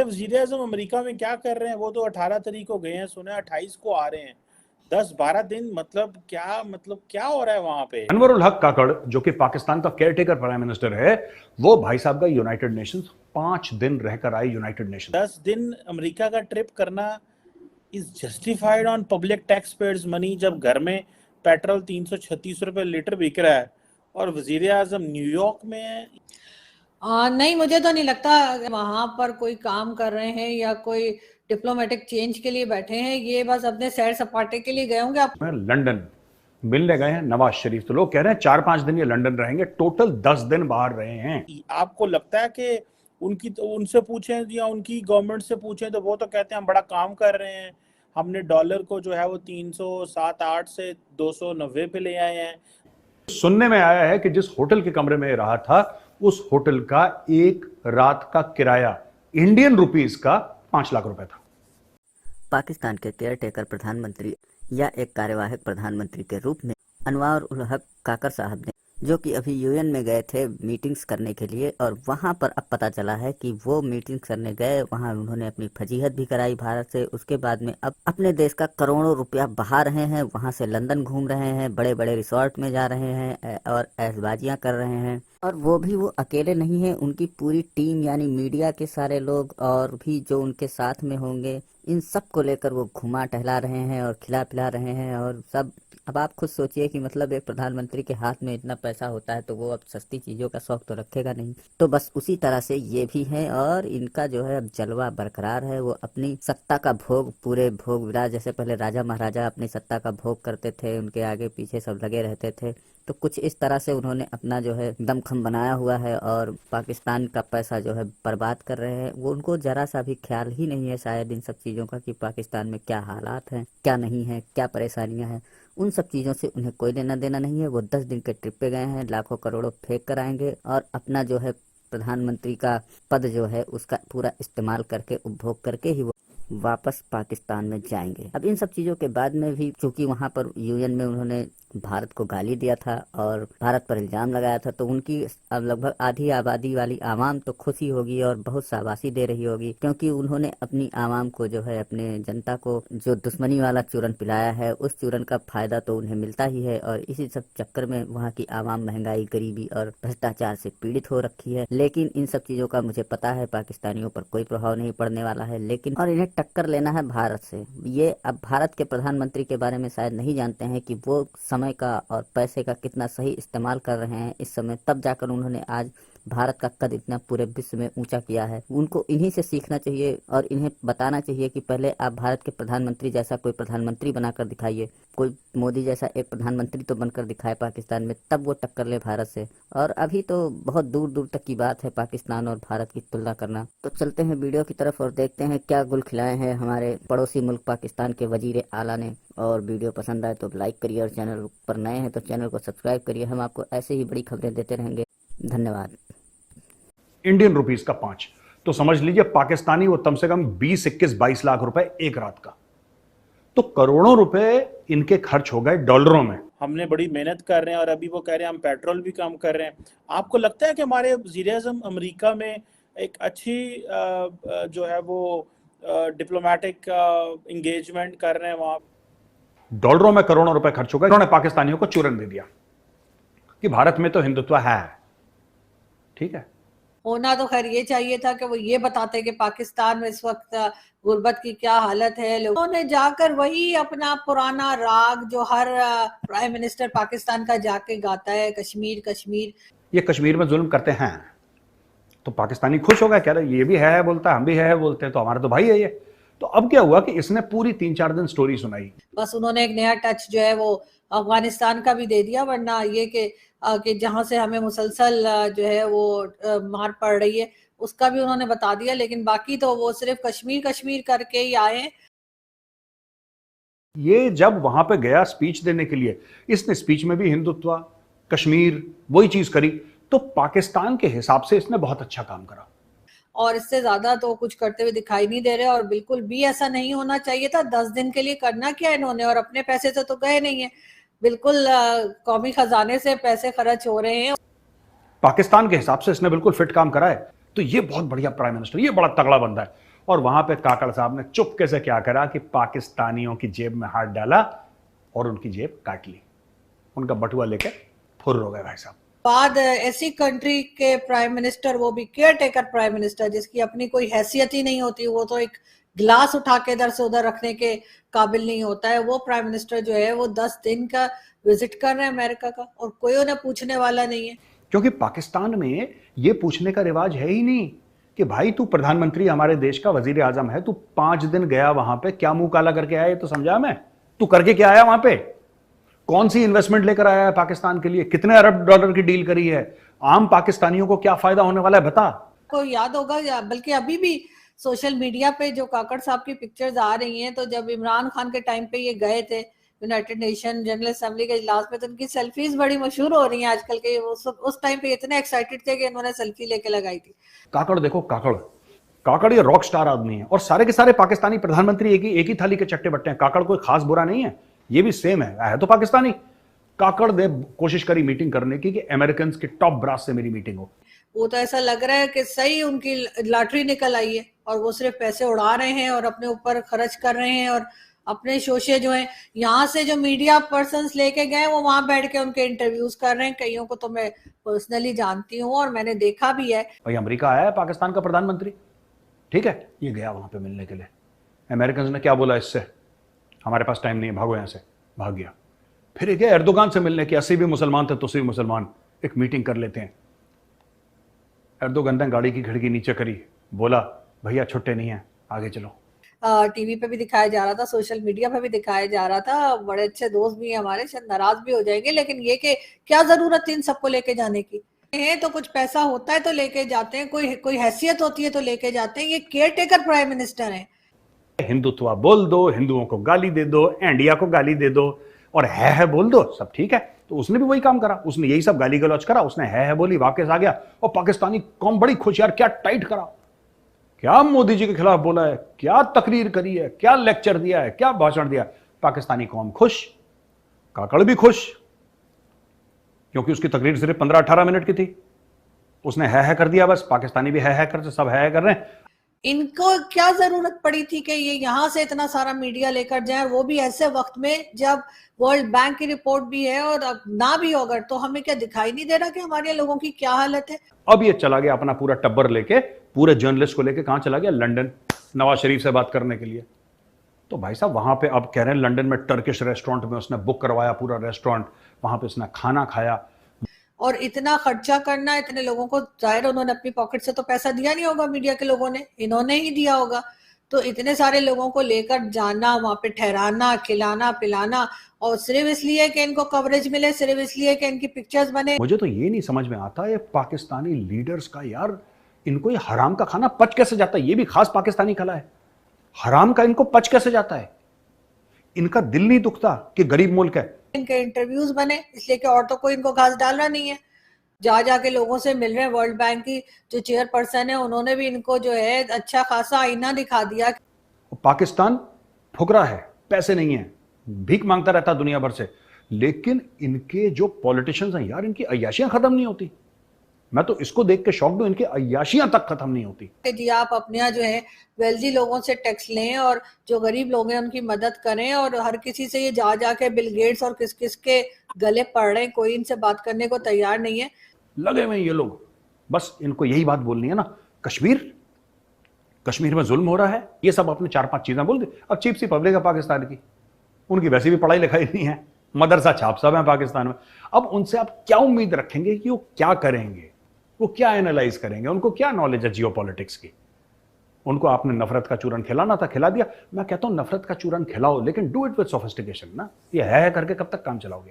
वज़ीर-ए-आज़म अमेरिका में क्या कर रहे हैं? वो तो 18 तारीख को गए हैं, सुना है 28 को आ रहे हैं। 10-12 दिन मतलब क्या हो रहा है वहां पे? अनवर उल हक काकड़, जो कि पाकिस्तान का केयरटेकर प्राइम मिनिस्टर है, वो भाई साहब का यूनाइटेड नेशंस 5 दिन रहकर आए। यूनाइटेड नेशन 10 दिन अमेरिका का ट्रिप करना is justified on public tax payers money, जब घर में पेट्रोल 336 रुपए लीटर बिक रहा है और वज़ीर-ए-आज़म न्यूयॉर्क में है। नहीं, मुझे तो नहीं लगता वहां पर कोई काम कर रहे हैं या कोई डिप्लोमेटिक चेंज के लिए बैठे हैं। ये बस अपने सैर सपाटे के लिए गए होंगे। लंदन मिलने गए हैं नवाज शरीफ। तो लोग कह रहे हैं 4-5 दिन ये लंदन रहेंगे, टोटल 10 दिन बाहर रहे हैं। आपको लगता है कि उनसे पूछें या उनकी गवर्नमेंट से पूछें तो वो तो कहते हैं हम बड़ा काम कर रहे हैं, हमने डॉलर को जो है वो 307-8 से 290 पे ले आए हैं। सुनने में आया है कि जिस होटल के कमरे में रहा था, उस होटल का एक रात का किराया इंडियन रुपीस का 5 लाख रुपए था। पाकिस्तान के केयरटेकर प्रधानमंत्री या एक कार्यवाहक प्रधानमंत्री के रूप में अनवर उल हक काकर साहब ने, जो कि अभी यूएन में गए थे मीटिंग्स करने के लिए, और वहां पर अब पता चला है कि वो मीटिंग्स करने गए, वहां उन्होंने अपनी फजीहत भी कराई भारत से। उसके बाद में अब अपने देश का करोड़ों रुपया बहा रहे हैं, वहां से लंदन घूम रहे हैं, बड़े बड़े रिसोर्ट में जा रहे हैं और ऐशबाजियां कर रहे हैं। और वो अकेले नहीं है, उनकी पूरी टीम यानी मीडिया के सारे लोग और भी जो उनके साथ में होंगे, इन सब को लेकर वो घुमा टहला रहे हैं और खिला पिला रहे हैं और सब। अब आप खुद सोचिए कि मतलब एक प्रधानमंत्री के हाथ में इतना पैसा होता है तो वो अब सस्ती चीज़ों का शौक तो रखेगा नहीं। तो बस उसी तरह से ये भी है और इनका जो है अब जलवा बरकरार है। वो अपनी सत्ता का भोग, पूरे भोग विलास, जैसे पहले राजा महाराजा अपनी सत्ता का भोग करते थे, उनके आगे पीछे सब लगे रहते थे, तो कुछ इस तरह से उन्होंने अपना जो है दमखम बनाया हुआ है और पाकिस्तान का पैसा जो है बर्बाद कर रहे हैं। वो उनको जरा सा भी ख्याल ही नहीं है शायद इन सब चीज़ों का कि पाकिस्तान में क्या हालात हैं, क्या नहीं है, क्या परेशानियां हैं। उन सब चीज़ों से उन्हें कोई लेना देना नहीं है। वो 10 दिन के ट्रिप पे गए हैं, लाखों करोड़ों फेंक कर आएंगे और अपना जो है प्रधानमंत्री का पद जो है उसका पूरा इस्तेमाल करके, उपभोग करके ही वो वापस पाकिस्तान में जाएंगे। अब इन सब चीज़ों के बाद में भी चूंकि वहाँ पर यूएन में उन्होंने भारत को गाली दिया था और भारत पर इल्ज़ाम लगाया था, तो उनकी अब लगभग आधी आबादी वाली आवाम तो खुशी होगी और बहुत शाबाशी दे रही होगी, क्योंकि उन्होंने अपनी आवाम को जो है, अपने जनता को जो दुश्मनी वाला चूरन पिलाया है, उस चूरन का फायदा तो उन्हें मिलता ही है। और इसी सब चक्कर में वहाँ की आवाम महंगाई, गरीबी और भ्रष्टाचार से पीड़ित हो रखी है। लेकिन इन सब चीज़ों का मुझे पता है पाकिस्तानियों पर कोई प्रभाव नहीं पड़ने वाला है। लेकिन और इन्हें टक्कर लेना है भारत से। ये अब भारत के प्रधानमंत्री के बारे में शायद नहीं जानते हैं कि वो समय का और पैसे का कितना सही इस्तेमाल कर रहे हैं इस समय, तब जाकर उन्होंने आज भारत का कद इतना पूरे विश्व में ऊंचा किया है। उनको इन्हीं से सीखना चाहिए और इन्हें बताना चाहिए कि पहले आप भारत के प्रधानमंत्री जैसा कोई प्रधानमंत्री बनाकर दिखाइए, कोई मोदी जैसा एक प्रधानमंत्री तो बनकर दिखाए पाकिस्तान में, तब वो टक्कर ले भारत से। और अभी तो बहुत दूर दूर तक की बात है पाकिस्तान और भारत की तुलना करना। तो चलते हैं वीडियो की तरफ और देखते हैं क्या गुल खिलाए हैं हमारे पड़ोसी मुल्क पाकिस्तान के वजीर आला ने। और वीडियो पसंद आए तो लाइक करिए और चैनल पर नए हैं तो चैनल को सब्सक्राइब करिए। हम आपको ऐसे ही बड़ी खबरें देते रहेंगे। धन्यवाद। इंडियन रुपीस का 5, तो समझ लीजिए पाकिस्तानी वो कम से कम 20, 21, 22 लाख रुपए एक रात का। तो करोड़ों रुपए इनके खर्च हो गए डॉलरों में। हमने बड़ी मेहनत कर रहे हैं और अभी वो कह रहे हैं हम पेट्रोल भी कम कर रहे हैं। आपको लगता है कि हमारे वज़ीर-ए-आज़म अमेरिका में एक अच्छी जो है वो डिप्लोमेटिक एंगेजमेंट कर रहे हैं वहाँ? डॉलरों में करोड़ों रुपए खर्च हो गए। उन्होंने पाकिस्तानियों को चूरन दे दिया कि भारत में तो हिंदुत्व है। ठीक है, होना तो खैर ये चाहिए था कि वो ये बताते कि पाकिस्तान में इस वक्त गुर्बत की क्या हालत है। लोगों ने जाकर वही अपना पुराना राग जो हर प्राइम मिनिस्टर पाकिस्तान का जाके गाता है, कश्मीर कश्मीर। ये कश्मीर में जुल्म करते हैं तो पाकिस्तानी खुश हो गए, कह रहे ये भी है बोलता है, हम भी है बोलते हैं, तो हमारा तो भाई है ये। तो अब क्या हुआ कि इसने पूरी 3-4 दिन स्टोरी सुनाई। बस उन्होंने एक नया टच जो है वो अफगानिस्तान का भी दे दिया, वरना ये कि जहां से हमें मुसलसल जो है वो मार पड़ रही है उसका भी उन्होंने बता दिया। लेकिन बाकी तो वो सिर्फ कश्मीर कश्मीर करके ही आए। ये जब वहां पे गया स्पीच देने के लिए, इसने स्पीच में भी हिंदुत्व, कश्मीर वही चीज करी। तो पाकिस्तान के हिसाब से इसने बहुत अच्छा काम करा और इससे ज्यादा तो कुछ करते हुए दिखाई नहीं दे रहे और बिल्कुल भी ऐसा नहीं होना चाहिए था। 10 दिन के लिए करना क्या इन्होंने, और अपने पैसे से तो गए नहीं है, बिल्कुल कौमी खजाने से पैसे खर्च हो रहे हैं। पाकिस्तान के हिसाब से इसने बिल्कुल फिट काम करा है। तो ये बहुत बढ़िया प्राइम मिनिस्टर, ये बड़ा तगड़ा बंदा है। और वहां पे काकड़ साहब ने चुपके से क्या करा कि पाकिस्तानियों की जेब में हाथ डाला और उनकी जेब काट ली, उनका बटुआ लेके फुर्र हो गए भाई साहब। बाद ऐसी कंट्री के प्राइम मिनिस्टर, वो भी केयर टेकर प्राइम मिनिस्टर, जिसकी अपनी कोई हैसियत ही नहीं होती, वो तो एक गिलास उठा के इधर से उधर रखने के काबिल नहीं होता है, वो प्राइम मिनिस्टर जो है वो 10 दिन का विजिट कर रहे हैं अमेरिका का, और कोई उन्हें पूछने वाला नहीं है। क्योंकि पाकिस्तान में ये पूछने का रिवाज है ही नहीं कि भाई तू प्रधानमंत्री हमारे देश का वजीर आजम है, तू 5 दिन गया वहां पे, क्या मुंह काला करके आया, ये तो समझा मैं, तू करके क्या आया वहां पे, कौन सी इन्वेस्टमेंट लेकर आया है पाकिस्तान के लिए, कितने अरब डॉलर की डील करी है, आम पाकिस्तानियों को क्या फायदा होने वाला है बता। को याद होगा, बल्कि अभी भी सोशल मीडिया पे जो काकड़ साहब की पिक्चर्स आ रही हैं, तो जब इमरान खान के टाइम पे ये गए थे यूनाइटेड नेशन जनरल असेंबली के इजलास में, तो उनकी सेल्फीज बड़ी मशहूर हो रही हैं आजकल के। उस टाइम पे इतने एक्साइटेड थे कि इन्होंने सेल्फी लेके लगाई थी। काकड़ देखो, काकड़ ये रॉक स्टार आदमी है, और सारे के सारे पाकिस्तानी प्रधानमंत्री एक ही थाली के चट्टे बट्टे हैं। काकड़ कोई खास बुरा नहीं है, ये भी सेम है तो पाकिस्तानी। काकड़ ने कोशिश करी मीटिंग करने की कि अमेरिकन के टॉप ब्रास से मेरी मीटिंग हो। वो तो ऐसा लग रहा है कि सही उनकी लॉटरी निकल आई है, और वो सिर्फ पैसे उड़ा रहे हैं और अपने ऊपर खर्च कर रहे हैं, और अपने शोशे जो हैं यहाँ से जो मीडिया पर्सन्स लेके गए वो वहां बैठ के उनके इंटरव्यूज कर रहे हैं। कईयों को तो मैं पर्सनली जानती हूँ और मैंने देखा भी है। भाई अमेरिका आया है पाकिस्तान का प्रधानमंत्री, ठीक है, ये गया वहां पे मिलने के लिए। अमेरिकन ने क्या बोला, इससे हमारे पास टाइम नहीं है, भागो यहां से, भाग गया। फिर गया एर्दोगान से मिलने की, 80 भी मुसलमान थे, तुसी भी मुसलमान, एक मीटिंग कर लेते हैं। एर्दोगान ने गाड़ी की खिड़की नीचे करी, बोला भैया छुट्टे नहीं है, आगे चलो। टीवी पे भी दिखाया जा रहा था, सोशल मीडिया पे भी दिखाया जा रहा था। बड़े अच्छे दोस्त भी हैं हमारे, शायद नाराज भी हो जाएंगे, लेकिन ये कि क्या जरूरत थी इन सबको लेके जाने की है, तो कुछ पैसा होता है तो लेके जाते हैं, कोई हैसियत होती है तो लेके जाते हैं। ये केयर टेकर प्राइम मिनिस्टर हैं। हिंदुत्व बोल दो, हिंदुओं को गाली दे दो, इंडिया को गाली दे दो, और है बोल दो, सब ठीक है। तो उसने भी वही काम करा, उसने यही सब गाली गलौज करा, उसने है बोली, वापस आ गया, और पाकिस्तानी कौम बड़ी खुश, यार क्या टाइट करा, क्या मोदी जी के खिलाफ बोला है, क्या तकरीर करी है, क्या लेक्चर दिया है, क्या भाषण दिया। पाकिस्तानी कौम खुश, काकड़ भी खुश, क्योंकि उसकी तकरीर सिर्फ 15-18 मिनट की थी, उसने है कर दिया बस। पाकिस्तानी भी है कर, सब है कर रहे हैं। इनको क्या जरूरत पड़ी थी कि ये यहाँ से इतना सारा मीडिया लेकर जाए, वो भी ऐसे वक्त में जब वर्ल्ड बैंक की रिपोर्ट भी है, और ना भी हो अगर, तो हमें क्या दिखाई नहीं दे रहा कि हमारे लोगों की क्या हालत है। अब ये चला गया अपना पूरा टब्बर लेके, पूरे जर्नलिस्ट को लेके, कहां चला गया, लंदन, नवाज शरीफ से बात करने के लिए। तो भाई साहब वहां पे अब कह रहे हैं लंदन में टर्किश रेस्टोरेंट में उसने बुक करवाया पूरा रेस्टोरेंट, वहां पे उसने खाना खाया। और इतना खर्चा करना इतने लोगों को, जाहिर उन्होंने अपनी पॉकेट से तो पैसा दिया नहीं होगा, मीडिया के लोगों ने, इन्होंने ही दिया होगा। तो इतने सारे लोगों को लेकर जाना, वहां पे ठहराना, खिलाना पिलाना, और सिर्फ इसलिए कि इनको कवरेज मिले, सिर्फ इसलिए कि इनकी पिक्चर्स बने। मुझे तो ये नहीं समझ में आता ये पाकिस्तानी लीडर्स का, यार इनको ये हराम का खाना पच कैसे जाता है। ये भी खास पाकिस्तानी कला है, हराम का इनको पच कैसे जाता है। इनका दिल नहीं दुखता कि गरीब मुल्क है। इनके इंटरव्यूज बने इसलिए कि और तो कोई इनको घास डालना नहीं है। जा जाके लोगों से मिल रहे हैं। वर्ल्ड बैंक की जो चेयरपर्सन है उन्होंने भी इनको जो है अच्छा खासा आईना दिखा दिया। पाकिस्तान फुकरा है, पैसे नहीं है, भीख मांगता रहता दुनिया भर से, लेकिन इनके जो पॉलिटिशियंस हैं यार, इनकी अय्याशियां खत्म नहीं होती। मैं तो इसको देख के शॉक्ड हूं, इनकी अय्याशियां तक खत्म नहीं होती। जी आप अपने यहाँ जो है वेल्दी लोगों से टैक्स लें और जो गरीब लोग हैं उनकी मदद करें, और हर किसी से ये जा जाके बिल गेट्स और किस किस के गले पड़ रहे हैं, कोई इनसे बात करने को तैयार नहीं है। लगे हुए ये लोग, बस इनको यही बात बोलनी है ना, कश्मीर में जुल्म हो रहा है, ये सब अपने 4-5 चीजें बोल दी। अब चीप सी पब्लिक है पाकिस्तान की, उनकी वैसे भी पढ़ाई लिखाई नहीं है, मदरसा छाप सब है पाकिस्तान में। अब उनसे आप क्या उम्मीद रखेंगे कि वो क्या करेंगे, वो क्या एनालाइज करेंगे, उनको क्या नॉलेज है जियो पॉलिटिक्स की। उनको आपने नफरत का चूरन खिलाना था, खिला दिया। मैं कहता हूं नफरत का चूरन खिलाओ, लेकिन डू इट विद सोफिस्टिकेशन ना। ये है करके कब तक काम चलाओगे।